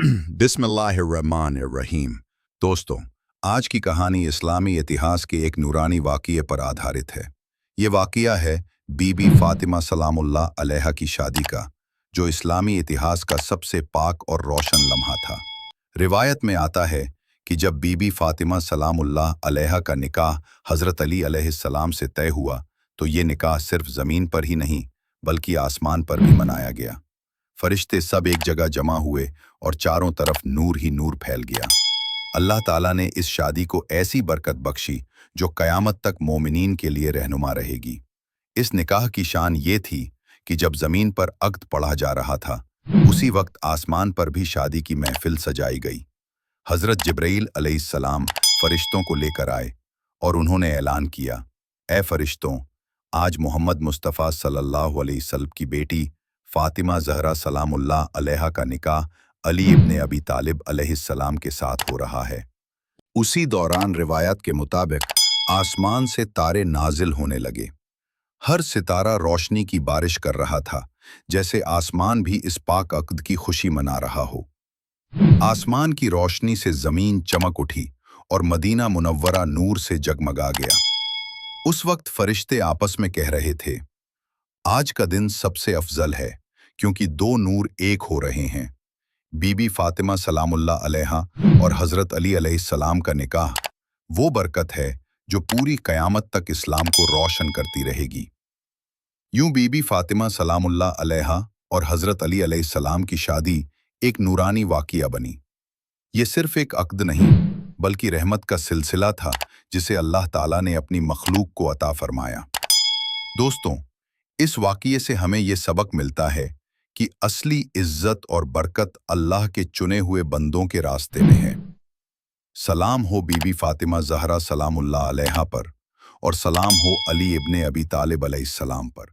बिस्मिल्लाहिर्रहमानिर्रहीम। दोस्तों, आज की कहानी इस्लामी इतिहास के एक नूरानी वाक़ये पर आधारित है। ये वाक़या है बीबी फ़ातिमा सलामुल्लाह अलैहा की शादी का, जो इस्लामी इतिहास का सबसे पाक और रोशन लम्हा था। रिवायत में आता है कि जब बीबी फ़ातिमा सलामुल्लाह अलैहा का निकाह हज़रत अली अलैहिस्सलाम से तय हुआ, तो ये निकाह सिर्फ ज़मीन पर ही नहीं बल्कि आसमान पर भी मनाया गया। फरिश्ते सब एक जगह जमा हुए और चारों तरफ नूर ही नूर फैल गया। अल्लाह ताला ने इस शादी को ऐसी बरकत बख्शी जो क़यामत तक मोमिनीन के लिए रहनुमा रहेगी। इस निकाह की शान ये थी कि जब ज़मीन पर अक़्द पढ़ा जा रहा था, उसी वक्त आसमान पर भी शादी की महफिल सजाई गई। हज़रत जिब्राईल अलैहिस्सलाम फरिश्तों को लेकर आए और उन्होंने ऐलान किया, ए फरिश्तों, आज मोहम्मद मुस्तफ़ा सल्लल्लाहु अलैहि वसल्लम की बेटी फ़ातिमा ज़हरा सलामुल्लाह अलैहा का निकाह अली इब्ने अबी तालिब अलैहिस्सलाम के साथ हो रहा है। उसी दौरान रिवायत के मुताबिक आसमान से तारे नाजिल होने लगे। हर सितारा रोशनी की बारिश कर रहा था, जैसे आसमान भी इस पाक अक़्द की खुशी मना रहा हो। आसमान की रोशनी से ज़मीन चमक उठी और मदीना मुनव्वरा नूर से जगमगा गया। उस वक्त फरिश्ते आपस में कह रहे थे, आज का दिन सबसे अफजल है क्योंकि दो नूर एक हो रहे हैं। बीबी फ़ातिमा सलामुल्लाह अलैहा और हज़रत अली अलैहिस्सलाम का निकाह वो बरकत है जो पूरी क़यामत तक इस्लाम को रोशन करती रहेगी। यूं बीबी फ़ातिमा सलामुल्लाह अलैहा और हज़रत अली अलैहिस्सलाम की शादी एक नूरानी वाक़या बनी। ये सिर्फ एक अक़्द नहीं बल्कि रहमत का सिलसिला था जिसे अल्लाह ताला ने अपनी मखलूक को अता फरमाया। दोस्तों, इस वाक़ये से हमें ये सबक मिलता है कि असली इज्जत और बरकत अल्लाह के चुने हुए बंदों के रास्ते में है। सलाम हो बीबी फ़ातिमा ज़हरा सलामुल्लाह अलैहा पर और सलाम हो अली इब्ने अबी तालिब अलैहिस्सलाम पर।